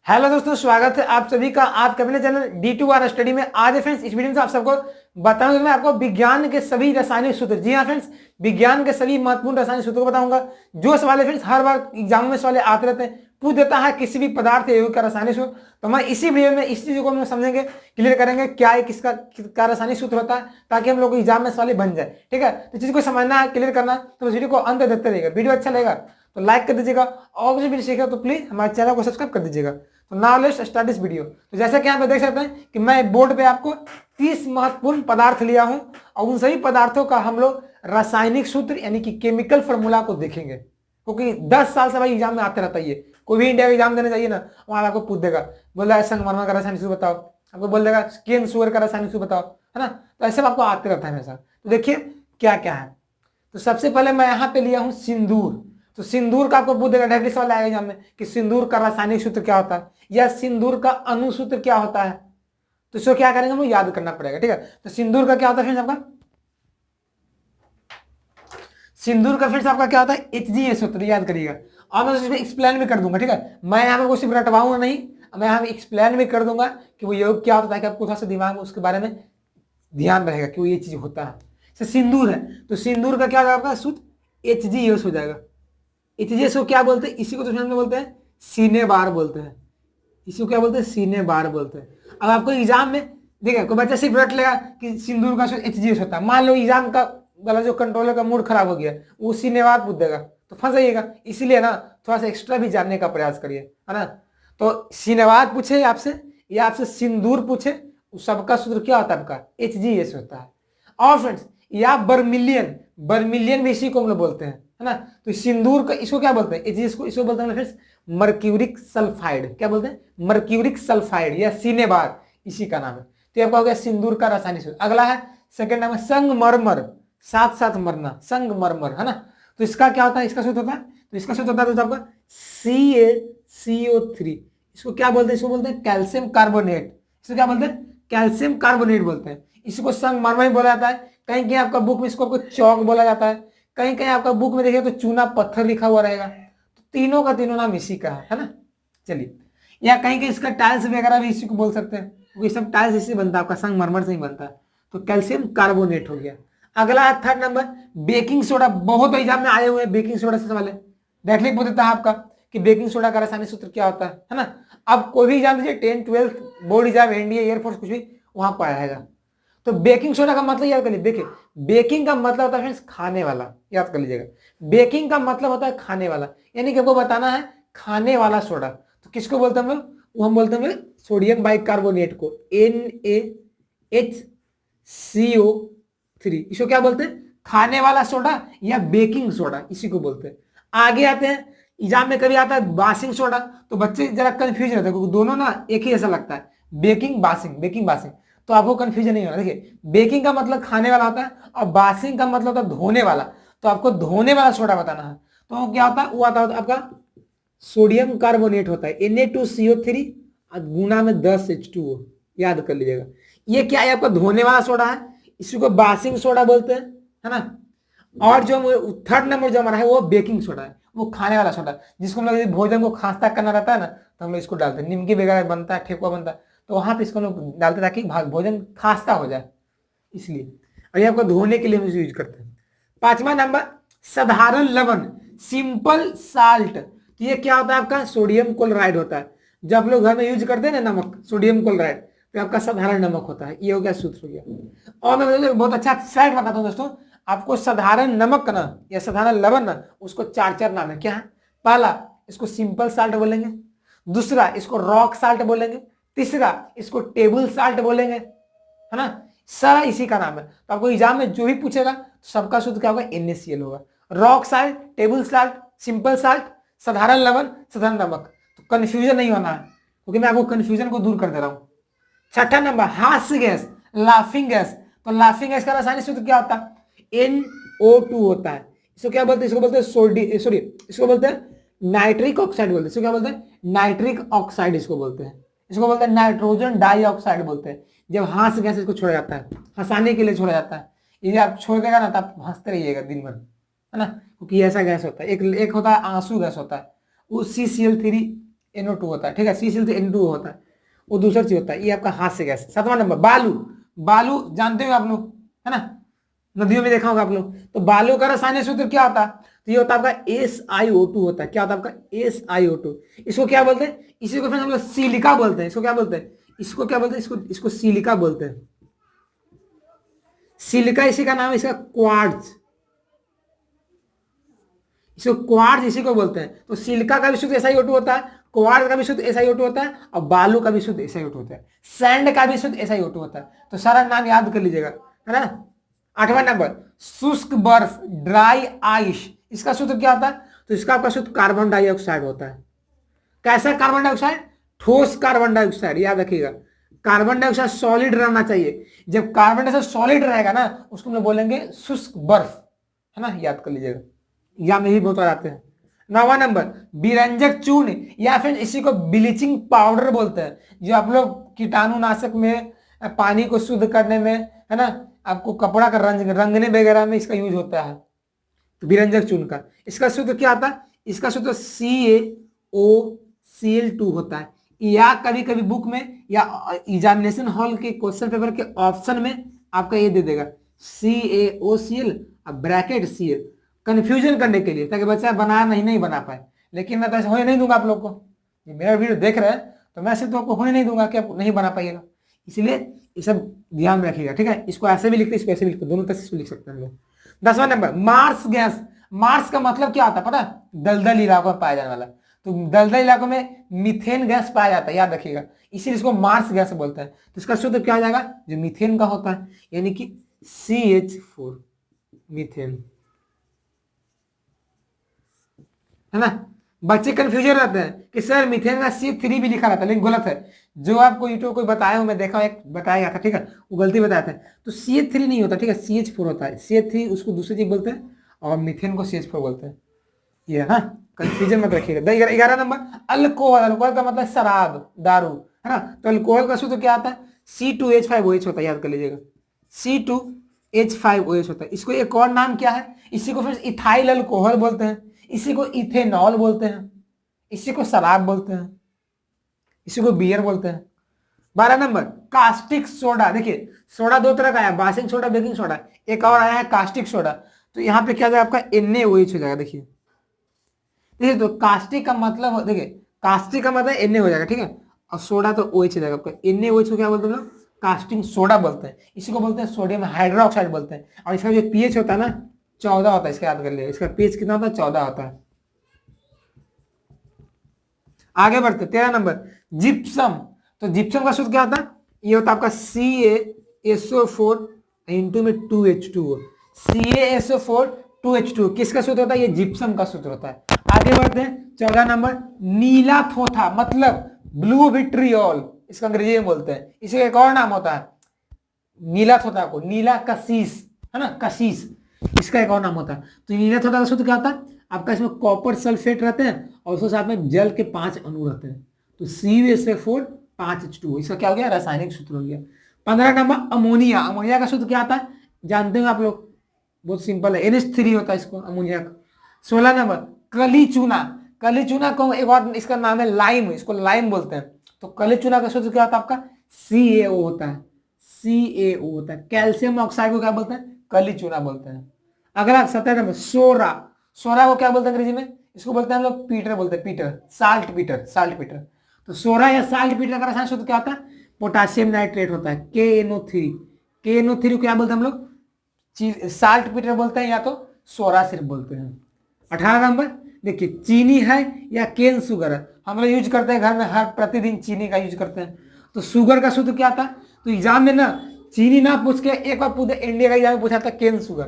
Hello दोस्तों, स्वागत है आप सभी का आपके अपने चैनल D2R स्टडी में। आज फ्रेंड्स इस वीडियो में आप सबको बताऊंगा, मैं आपको विज्ञान के सभी रासायनिक सूत्र, जी हाँ फ्रेंड्स, विज्ञान के सभी महत्वपूर्ण रासायनिक सूत्रों को बताऊंगा। जो सवाल फ्रेंड्स हर बार एग्जाम में सवाल आते रहते हैं, पूछ देता है किसी भी पदार्थ या यौगिक का रासायनिक सूत्र। तो मैं इसी वीडियो में इस चीज को हम समझेंगे, क्लियर करेंगे क्या है, किसका रासायनिक सूत्र होता है, ताकि हम लोग को एग्जाम में सवाल बन जाए। ठीक है, तो चीज को समझना है, क्लियर करना है, तो इस वीडियो को अंत देखते रहिएगा। वीडियो अच्छा लगेगा तो लाइक कर दीजिएगा, और कुछ वीडियो सीखा तो प्लीज हमारे चैनल को सब्सक्राइब कर दीजिएगा। तो now let's start this video. तो जैसा कि यहाँ पे देख सकते हैं कि मैं बोर्ड पे आपको 30 महत्वपूर्ण पदार्थ लिया हूं, और उन सभी पदार्थों का हम लोग रासायनिक सूत्र यानी कि केमिकल फॉर्मूला को देखेंगे, क्योंकि 10 साल से भाई एग्जाम में आते रहता है। ये कोई भी इंडिया का एग्जाम देने जाइए ना, वहां आपको पूछ देगा, बोल रहा है संगमरमर का रासायनिक सूत्र बताओ, आपको बोल देगा केन सुअर का रासायनिक सूत्र बताओ, है ना। तो ऐसे आपको आते रहता है हमेशा। तो देखिए क्या क्या है। तो सबसे पहले मैं यहाँ पे लिया हूँ सिंदूर। तो सिंदूर का आपको पूछ देगा, डायरेक्टली सवाल आएगा एग्जाम में कि सिंदूर का रासायनिक सूत्र क्या होता है, या सिंदूर का अणुसूत्र क्या होता है। तो इसको क्या करेंगे, हमें याद करना पड़ेगा। ठीक है, तो सिंदूर का क्या होता है फ्रेंड्स आपका, सिंदूर का फ्रेंड्स आपका क्या होता है, HgS सूत्र, याद करिएगा। और मैं उसमें एक्सप्लेन भी कर दूंगा। ठीक है, मैं यहाँ पे सिर्फ रटवाऊंगा नहीं, मैं यहाँ पे एक्सप्लेन भी कर दूंगा कि वो योग क्या होता है, कि आपको थोड़ा सा दिमाग में उसके बारे में ध्यान रहेगा कि वो ये चीज होता है। जैसे सिंदूर है, तो सिंदूर का क्या होगा आपका सूत्र, HgS हो जाएगा। HgS को क्या बोलते हैं, इसी को तो में बोलते हैं सीने बार बोलते हैं, इसी को क्या बोलते हैं, सीने बार बोलते हैं। अब आपको एग्जाम में देखिए, कोई बच्चा सिर्फ रट लेगा कि सिंदूर का HgS होता है, मान लो एग्जाम का वाला जो कंट्रोलर का मूड खराब हो गया, वो सीने बार पूछ देगा तो फंस जाइएगा। इसीलिए ना थोड़ा सा एक्स्ट्रा भी जानने का प्रयास करिए, है ना। तो सीनेवाद पूछे आपसे या आपसे सिंदूर पूछे, सबका सूत्र क्या होता है आपका, HgS होता है। और फ्रेंड्स या बर्मिलियन, बर्मिलियन भी इसी को हम लोग बोलते हैं, है ना। तो सिंदूर का इसको क्या बोलते हैं, HgS को इसको बोलते हैं फ्रेंड्स मर्क्यूरिक सल्फाइड। क्या बोलते हैं, मर्क्यूरिक सल्फाइड या सीनेबार, इसी का नाम है। तो आपका हो गया सिंदूर का रासायनिक सूत्र। अगला है सेकंड नाम है संगमरमर, साथ साथ मरना, संगमरमर, है ना। तो इसका क्या होता है, इसका सूत्र होता है, तो इसका सूत्र होता है तो आपका CaCO3। इसको क्या बोलते हैं, इसको बोलते हैं कैल्शियम कार्बोनेट। इसको क्या बोलते हैं, कैल्शियम कार्बोनेट बोलते हैं। इसको संगमरमर बोला जाता है, कहीं कहीं आपका बुक में इसको चौक बोला जाता है, कहीं कहीं आपका बुक में देखिए तो चूना पत्थर लिखा हुआ रहेगा। तो तीनों का तीनों नाम इसी का है ना। चलिए, या कहीं कहीं इसका टाइल्स वगैरह भी इसी को बोल सकते हैं, क्योंकि सब टाइल्स इससे बनता है, आपका संगमरमर से ही बनता है। तो कैल्शियम कार्बोनेट हो गया। अगला है थर्ड नंबर बेकिंग सोडा। बहुत एग्जाम में आए हुए हैं बेकिंग सोडा से सवाल है, डायरेक्टली पूछ देता है आपका कि बेकिंग सोडा का रासायनिक सूत्र क्या होता है ना। अब कोई भी एग्जाम दीजिए, 10, 12 बोर्ड एग्जाम, एनडीए, एयरफोर्स, कुछ भी वहां पर आएगा। तो बेकिंग सोडा का मतलब याद कर लीजिए, देखिए बेकिंग का मतलब होता है फ्रेंड्स खाने वाला, याद कर लीजिएगा। बेकिंग का मतलब होता है खाने वाला, यानी कि आपको बताना है खाने वाला सोडा। तो किसको बोलते हैं हम लोग, वो हम बोलते हैं सोडियम बाइकार्बोनेट को, NaHCO3। इसको क्या बोलते हैं, खाने वाला सोडा या बेकिंग सोडा, इसी को बोलते हैं। आगे आते हैं, एग्जाम में कभी आता है बासिंग सोडा, तो बच्चे जरा कंफ्यूज रहते हैं, क्योंकि दोनों ना एक ही ऐसा लगता है, बेकिंग बासिंग, बेकिंग बासिंग। तो आपको कंफ्यूजन नहीं होना। देखिए बेकिंग का मतलब खाने वाला होता है, और बासिंग का मतलब होता है धोने वाला। तो आपको धोने वाला सोडा बताना है, तो क्या होता है, वो आता है आपका सोडियम कार्बोनेट होता है, Na2CO3 गुना में 10H2O, याद कर लीजिएगा। ये क्या है, आपका धोने वाला सोडा है, इसी को बासिंग सोडा बोलते हैं, है ना। और जो थर्ड नंबर जो हमारा है वो बेकिंग सोडा है, वो खाने वाला सोडा, जिसको हम लोग भोजन को खास्ता करना रहता है ना, तो हम लोग इसको डालते हैं, निमकी वगैरह बनता है, ठेकुआ बनता है, तो वहां पे इसको लोग डालते ताकि भोजन खास्ता हो जाए, इसलिए। और ये आपको धोने के लिए हम यूज करते हैं। पांचवा नंबर साधारण लवण, सिंपल साल्ट। तो ये क्या होता है, आपका सोडियम क्लोराइड होता है। जब लोग घर में यूज करते हैं ना नमक, सोडियम क्लोराइड, तो आपका साधारण नमक होता है। ये हो गया सूत्र हो गया। और मैं बहुत अच्छा फैक्ट बताता हूँ दोस्तों आपको, साधारण नमक ना या साधारण लवण ना, उसको चार चार नाम है। क्या है, पहला इसको सिंपल साल्ट बोलेंगे, दूसरा इसको रॉक साल्ट बोलेंगे, तीसरा इसको टेबल साल्ट बोलेंगे, है ना। सारा इसी का नाम है। तो आपको एग्जाम में जो भी पूछेगा तो सबका सूत्र क्या होगा, NaCl होगा। Rock salt, table salt, simple salt, साधारण लवण, साधारण नमक। तो कंफ्यूजन नहीं होना है, क्योंकि मैं आपको कंफ्यूजन को दूर कर दे रहा हूं। छठा नंबर हास्य गैस, लाफिंग गैस। तो लाफिंग गैस का रासायनिक सूत्र क्या होता है, NO2 होता है। इसको क्या बोलते हैं, इसको बोलते हैं सॉरी इसको बोलते हैं नाइट्रिक ऑक्साइड बोलते हैं। इसको क्या बोलते हैं, नाइट्रिक ऑक्साइड इसको बोलते हैं। इसको बोलते हैं नाइट्रोजन डाइऑक्साइड बोलते हैं। जब हास्य गैस इसको छोड़ा जाता है, हंसाने के लिए छोड़ा जाता है, ये आप छोड़ देगा ना तो आप हंसते रहिएगा दिन भर, है ना, क्योंकि ऐसा गैस होता है। एक होता है आंसू गैस होता है, वो CCl3 NO2 होता है, ठीक है, CCl से N2 होता है, वो दूसरा चीज होता है। ये आपका हाथ से गैस। 7वां नंबर बालू। बालू जानते हो आप लोग, है ना, नदियों में देखा होगा आप लोग। तो बालू का रासायनिक सूत्र क्या होता है? तो ये होता है आपका SiO2 होता है। क्या होता है आपका? SiO2। इसको क्या बोलते हैं? इसी को फिर हम लोग सिलिका बोलते हैं। इसको क्या बोलते हैं? इसको क्या बोलते हैं? इसको सिलिका बोलते हैं। सिलिका इसी का नाम है, इसका क्वार्ट्ज, इसको क्वार्ट्ज इसी को बोलते हैं। तो सिलिका का भी शुद्ध SiO2 होता है, क्वार्ट्ज का भी शुद्ध SiO2 होता है, और बालू का भी शुद्ध SiO2 होता है, सैंड का भी शुद्ध SiO2 होता है। तो सारा नाम याद कर लीजिएगा, है ना। 8वां नंबर शुष्क बर्फ, ड्राई आइस। इसका सूत्र क्या होता है? तो इसका आपका शुद्ध कार्बन डाइऑक्साइड होता है। कैसा कार्बन डाइऑक्साइड? ठोस कार्बन डाइऑक्साइड, याद रखिएगा। कार्बन डाइऑक्साइड सॉलिड रहना चाहिए। जब कार्बन डाइऑक्साइड सॉलिड रहेगा ना, उसको हम लोग बोलेंगे शुष्क बर्फ, है ना, याद कर लीजिएगा, या में भी बहुत बार आते हैं। 9वां नंबर विरंजक चूर्ण, या फिर इसी को ब्लीचिंग पाउडर बोलते हैं, जो आप लोग कीटाणुनाशक में, पानी को शुद्ध करने में, है ना, आपको कपड़ा का रंगने वगैरह में इसका यूज होता है। तो विरंजक चूर्ण का इसका सूत्र क्या आता है? इसका सूत्र CaOCl2 होता है। या कभी कभी बुक में या एग्जामिनेशन हॉल के क्वेश्चन पेपर के ऑप्शन में आपका ये दे देगा CaOCl ब्रैकेट Cl, कंफ्यूजन करने के लिए, ताकि बच्चा नहीं बना पाए। लेकिन मैं तो ऐसे होने नहीं दूंगा आप लोग को। ये मेरा वीडियो देख रहे हैं तो मैं ऐसे तो आपको होने नहीं दूंगा कि आप नहीं बना पाइएगा। इसलिए ये सब ध्यान में रखिएगा, ठीक है। इसको ऐसे भी लिखते, इसको ऐसे भी लिखते, दोनों तरह से लिख सकते हैं हम लोग। 10वां नंबर मार्स गैस। मार्स का मतलब क्या होता है पता है? दलदल इलाकों में पाया जाने वाला। तो दलदल इलाकों में मीथेन गैस पाया जाता है, याद रखिएगा, इसीलिए इसको मार्स गैस बोलते हैं। तो इसका सूत्र क्या हो जाएगा? जो मीथेन का होता है, यानी कि CH4, मीथेन, है ना। बच्चे कंफ्यूजन रहते हैं कि सर मीथेन का C3 भी लिखा रहता है, लेकिन गलत है। जो आपको यूट्यूब कोई बताया हो, मैं देखा एक बताया गया था, ठीक है, वो गलती बताया था। तो CH3 नहीं होता, ठीक है, CH4 होता है। CH3 उसको दूसरी चीज बोलते हैं, और मीथेन को CH4 बोलते हैं। ये हाँ, कंफ्यूजन मत रखिएगा। 11 नंबर अल्कोहल। अल्कोहल का मतलब शराब, दारू, है ना। तो अल्कोहल का सूत्र क्या आता है? C2H5OH होता है, याद कर लीजिएगा, C2H5OH होता है। इसको एक और नाम क्या है? इसी को फिर इथाइल अल्कोहल बोलते हैं, इसी को इथेनॉल बोलते हैं, इसी को शराब बोलते हैं, इसी को बियर बोलते हैं। 12 नंबर कास्टिक सोडा। देखिए सोडा दो तरह का आया, बेकिंग सोडा, बेकिंग सोडा। एक और आया है कास्टिक सोडा। तो यहाँ पे क्या जाएगा? आपका NaOH हो जाएगा। देखिए देखिए, तो कास्टिक का मतलब, देखिए कास्टिक का मतलब Na हो जाएगा, ठीक है, और सोडा तो OH हो जाएगा आपका। NaOH को क्या बोलते हैं? कास्टिक सोडा बोलते हैं। इसी को बोलते हैं सोडियम हाइड्रोक्साइड बोलते हैं। और इसका जो pH होता है ना, 14 होता है। इसका याद कर लिया, इसका pH कितना होता है? 14 होता है। आगे बढ़ते 13 नंबर जिप्सम। तो जिप्सम का सूत्र क्या होता है? ये होता है आपका CaSO4 इंटू में 2H2O। CaSO4 2H2O किसका सूत्र होता है? ये जिप्सम का सूत्र होता है। आगे बढ़ते हैं 14 नंबर नीला थोथा, मतलब ब्लू विट्रियोल, इसका अंग्रेजी में बोलते हैं। इसका एक और नाम होता है नीला थोथा को, नीला कशीस, है ना, कशीस, इसका एक और नाम होता है। तो नीला थोथा का सूत्र क्या होता है आपका? इसमें कॉपर सल्फेट रहते हैं, और उसके साथ में जल के 5 अणु रहते हैं। तो CaSO4 5H2O, इसका क्या हो गया? रासायनिक सूत्र हो गया। 15 नंबर अमोनिया। अमोनिया का सूत्र क्या आता है? जानते हो आप लोग, बहुत सिंपल है, NH3 होता है इसको, अमोनिया का। 16 नंबर कली चूना। कली चूना को एक और इसका नाम है लाइम, इसको लाइम बोलते हैं। तो कली चूना का सूत्र क्या होता है आपका? CaO होता है, CaO होता है। कैल्शियम ऑक्साइड को क्या बोलते हैं? कली चूना बोलते हैं। अगला 17 नंबर सोरा। सोरा को क्या बोलते हैं अंग्रेजी में? इसको बोलते हैं हम लोग पीटर बोलते हैं, Peter, salt Peter, salt Peter. तो सोरा या साल्ट पीटर का रसायन सूत्र क्या होता है? पोटासियम नाइट्रेट होता है, KNO3। KNO3 क्या बोलते हैं हम लोग? साल्ट पीटर बोलते हैं, या तो सोरा सिर्फ बोलते हैं। 18 नंबर देखिए चीनी है या केन शुगर है। हम लोग यूज करते हैं घर में, हर प्रतिदिन चीनी का यूज करते हैं। तो शुगर का सूत्र क्या था? तो एग्जाम में ना चीनी ना पूछ के एक बार पूछे, इंडिया का एग्जाम में पूछा था केन शुगर।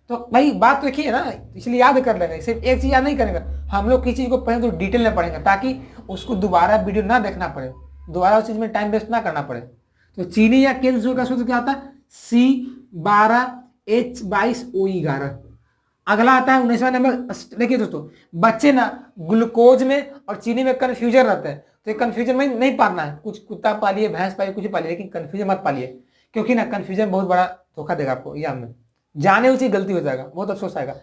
तो भाई बात तो एक ही है ना, इसलिए याद कर लेंगे। सिर्फ एक चीज याद नहीं करेंगे, हम लोग किसी चीज को पहले तो डिटेल में पढ़ेंगे, ताकि उसको दोबारा वीडियो ना देखना पड़े, दोबारा उस चीज में टाइम वेस्ट ना करना पड़े। तो चीनी या केन शुगर का सूत्र क्या आता है? C12H22O11। अगला आता है 19वां नंबर। देखिए दोस्तों, बच्चे ना ग्लूकोज में और चीनी में कंफ्यूजन रहते हैं, तो ये कंफ्यूजन में नहीं पालना है। कुछ कुत्ता पालिए, भैंस पालिए, कुछ पालिए, लेकिन कंफ्यूजन मत पालिए, क्योंकि ना कंफ्यूजन बहुत बड़ा धोखा देगा आपको एग्जाम में, जाने उसी गलती हो जाएगा, बहुत अफसोस आएगा।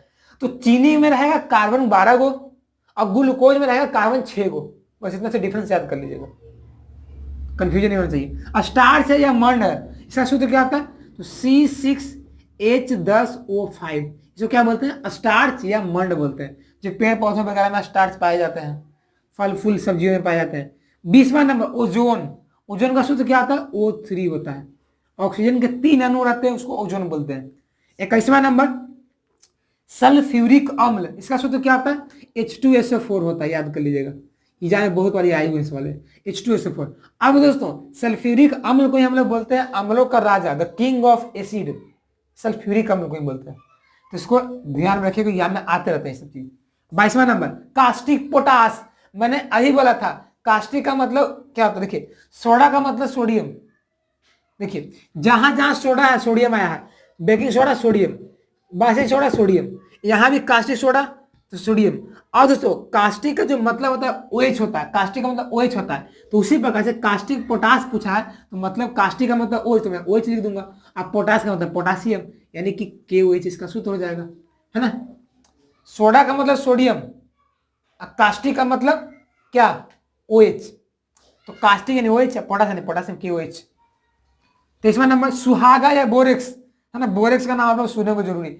तो चीनी में रहेगा कार्बन 12 गो और ग्लूकोज में रहेगा कार्बन 6 गो। बस इतना से डिफरेंस याद कर लीजिएगा, कंफ्यूजन नहीं होना चाहिए। स्टार्च है या मंड है, इसका सूत्र क्या आता है, तो C6H10O5, इसको क्या बोलते हैं, स्टार्च या मंड बोलते हैं, जो पेड़ पौधों वगैरह में स्टार्च पाए जाते हैं, फल फूल सब्जियों में पाए जाते हैं। 20वां नंबर ओजोन, ओजोन का सूत्र क्या आता है, O3 होता है, ऑक्सीजन के 3 अणु रहते हैं उसको ओजोन बोलते हैं। 21वां नंबर सल्फ्यूरिक अम्ल, इसका सूत्र क्या आता है, H2SO4 होता है, याद कर लीजिएगा, एग्जाम में बहुत बारी आए हुए इस वाले, H2SO4। अब दोस्तों सल्फ्यूरिक अम्ल को हम लोग बोलते हैं अम्लों का राजा, the king of acid, sulphuric अम्ल को ही बोलते हैं, तो इसको ध्यान रखिएगा, यहाँ में आते रहते हैं सब चीज। 22वां नंबर कास्टिक पोटास, मैंने अभी बोला था कास्टिक का मतलब क्या होता है, देखिए सोडा का मतलब सोडियम, देखिए जहां जहां सोडा है सोडियम आया है, baking soda sodium, baking soda sodium, यहां भी कास्टिक सोडा तो सोडियम। और दोस्तों कास्टिक का जो मतलब होता है OH होता है, कास्टिक का मतलब OH होता है, तो उसी प्रकार से कास्टिक पोटास पूछा है तो मतलब कास्टिक का मतलब OH, तो मैं OH लिख दूंगा। अब पोटास का मतलब पोटासियम, यानी कि KOH, इसका सूत्र हो जाएगा, है ना। सोडा का मतलब सोडियम, कास्टिक का मतलब क्या, OH, तो कास्टिक यानी OH, पोटास यानी पोटासियम KOH। 23वां नंबर सुहागा या बोरेक्स, है ना, बोरेक्स का नाम आप लोग सुने को जरूरी,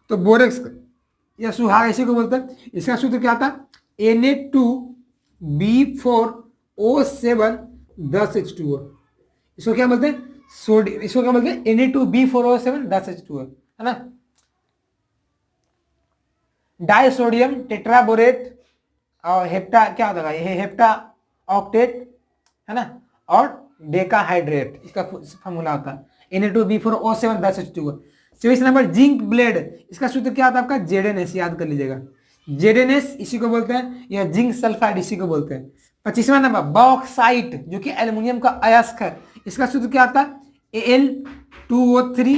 तो बोरेक्स या सुहागा इसी को बोलते हैं। इसका सूत्र क्या था, Na2B4O7 10H2O, इसको क्या बोलते हैं, सोडियम, इसको क्या बोलते हैं, Na2B4O7 10H2O, है ना। डाइसोडियम टेट्राबोरेट और हेप्टा क्या होता है, ये हेप्टा ऑक्टेट, है ना, और डेकाहाइड्रेट, इसका फॉर्मूला होता है Na2B4O7 10H2O। 24 number zinc blende, इसका सूत्र क्या होता है आपका, ZNS, याद कर लीजिएगा, ZNS इसी को बोलते हैं, या जिंक सल्फाइड इसी को बोलते हैं। 25वां नंबर बॉक्साइट, जो कि एल्युमिनियम का अयस्क है, इसका सूत्र क्या आता है, Al2O3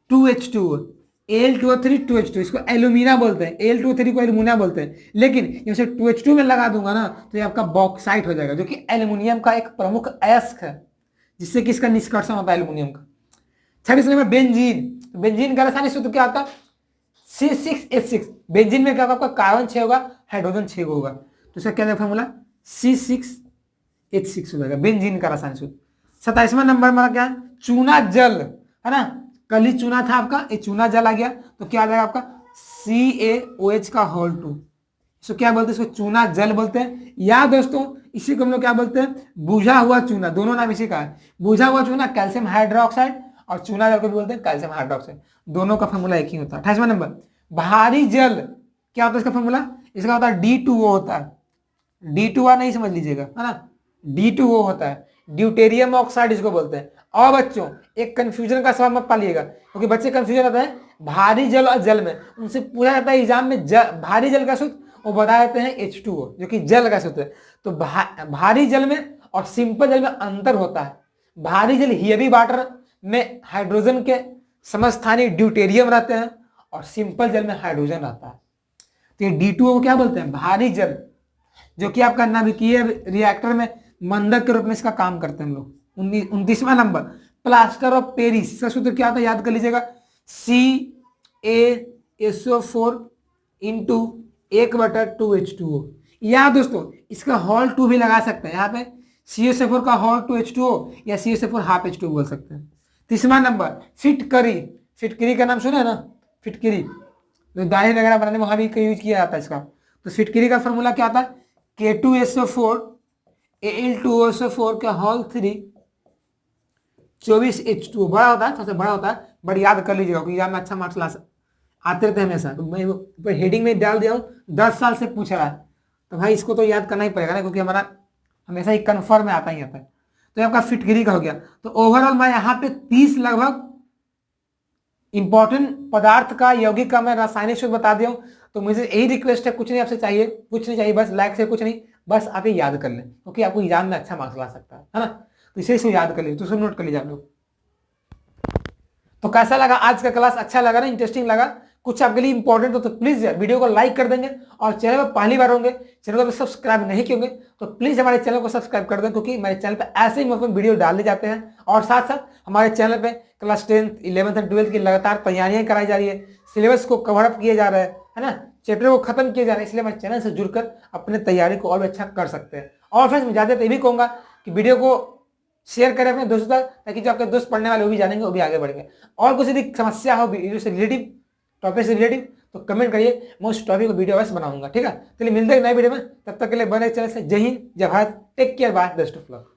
2H2O, Al2O3 2H2, इसको एल्यूमिना बोलते हैं, Al2O3 को एल्यूमिना बोलते हैं, लेकिन जैसे 2H2 में लगा दूंगा ना तो ये आपका बॉक्साइट हो जाएगा, जो कि एल्यूमिनियम का एक प्रमुख अयस्क है, जिससे कि इसका निष्कर्षण होता है एल्यूमिनियम का। 26 नंबर बेंजीन, बेंजीन का रासायनिक सूत्र क्या आता है, C6H6, बेंजीन में क्या होगा आपका, कार्बन 6 होगा, हाइड्रोजन 6 होगा, तो इसका क्या फॉर्मूला, C6H6 हो जाएगा बेंजीन का रासायनिक सूत्र। 27वां नंबर हमारा क्या है, चूना जल, है ना, कल ही चूना था आपका, ये चूना जल आ गया, तो क्या आ जाएगा आपका CaOH2, इसको क्या बोलते हैं, इसको चूना जल बोलते हैं। या दोस्तों इसी को हम लोग क्या बोलते हैं, बुझा हुआ चूना, दोनों नाम इसी का है, बुझा हुआ चूना कैल्शियम हाइड्रोक्साइड, और चूना जल को भी बोलते हैं कैल्शियम हाइड्रोक्साइड, दोनों का फॉर्मूला एक ही होता है। 28वां नंबर भारी जल, क्या होता है इसका फॉर्मूला, इसका होता है D2O होता है, D2O नहीं समझ लीजिएगा, है ना, D2O होता है, ड्यूटेरियम ऑक्साइड इसको बोलते हैं। और बच्चों एक कंफ्यूजन का सवाल मत पालिएगा, क्योंकि बच्चे कंफ्यूजन रहता है भारी जल और जल में, उनसे पूछा जाता है एग्जाम में भारी जल का सूत्र, वो बता देते हैं H2O, जो कि जल का सूत्र है। तो भारी जल में और सिंपल जल में अंतर होता है, भारी जल हेवी वाटर में हाइड्रोजन के समस्थानिक ड्यूटेरियम रहते हैं, और सिंपल जल में हाइड्रोजन रहता है। तो ये D2O को क्या बोलते हैं, भारी जल, जो कि आपका नाभिकीय रिएक्टर में मंदक के रूप में इसका काम करते हैं हम लोग। 29वां नंबर प्लास्टर ऑफ पेरिस, इसका सूत्र क्या था, याद कर लीजिएगा, CaSO4 इंटू 1/2H2O, या दोस्तों इसका होल 2 भी लगा सकते हैं, यहाँ पे CaSO4 का होल 2H2O या CaSO4 हाफ H2O बोल सकते हैं। 30वां नंबर फिटकरी, फिटकरी का नाम सुना है ना, फिटकरी जो दाढ़ी वगैरह बनाने में वहां भी यूज किया जाता है इसका। तो फिटकरी का फॉर्मूला क्या आता है, K2SO4 Al2SO4 का होल 3 24H2O, बड़ा होता है, सबसे बड़ा होता है, बट याद कर लीजिएगा क्योंकि एग्जाम में अच्छा मार्क्स आते रहते हैं हमेशा। तो मैं ऊपर हेडिंग में डाल दिया हूँ 10 साल से पूछ रहा है, तो भाई इसको तो याद करना ही पड़ेगा ना, क्योंकि हमारा हमेशा ही कन्फर्म में आता ही आता है। तो आपका फिटकरी का हो गया। तो ओवरऑल मैं यहाँ पे 30 लगभग इंपॉर्टेंट पदार्थ का यौगिक का मैं रासायनिक सूत्र बता दिया हूँ। तो मुझे यही रिक्वेस्ट है, कुछ नहीं आपसे चाहिए, कुछ नहीं चाहिए, बस लाइक से कुछ नहीं, बस आप ये याद कर लें, क्योंकि आपको एग्जाम में अच्छा मार्क्स ला सकता है ना। तो इसे याद कर लीजिए, तो नोट कर लीजिए आप लोग। तो कैसा लगा आज का क्लास, अच्छा लगा ना, इंटरेस्टिंग लगा, कुछ आपके लिए इंपॉर्टेंट हो तो प्लीज वीडियो को लाइक कर देंगे, और चैनल पर पहली बार होंगे, चैनल को सब्सक्राइब नहीं किए होंगे तो प्लीज हमारे चैनल को सब्सक्राइब कर दें, क्योंकि हमारे चैनल पर ऐसे ही मतलब वीडियो डाले जाते हैं। और साथ साथ हमारे चैनल पे class 10th 11th and 12th की लगातार तैयारियां कराई जा रही है, सिलेबस को कवर अप किया जा रहा है ना, चैप्टर को खत्म किया जा रहा है, इसलिए हमारे चैनल से जुड़कर अपने तैयारी को और भी अच्छा कर सकते हैं। और फ्रेंड्स मैं ज़्यादातर ये भी कहूँगा कि वीडियो को शेयर करें अपने दोस्तों तक, ताकि जो आपके दोस्त पढ़ने वाले वो भी जानेंगे, वो भी आगे बढ़ेंगे। और कुछ यदि समस्या हो वीडियो से रिलेटिव, टॉपिक से रिलेटिव, तो कमेंट करिए, मैं उस टॉपिक को वीडियो अवश्य बनाऊंगा। ठीक है, चलिए मिलते हैं नए वीडियो में, तब तक के लिए बने चैनल से। जय हिंद, जय Bharat, take care, bye, best of luck.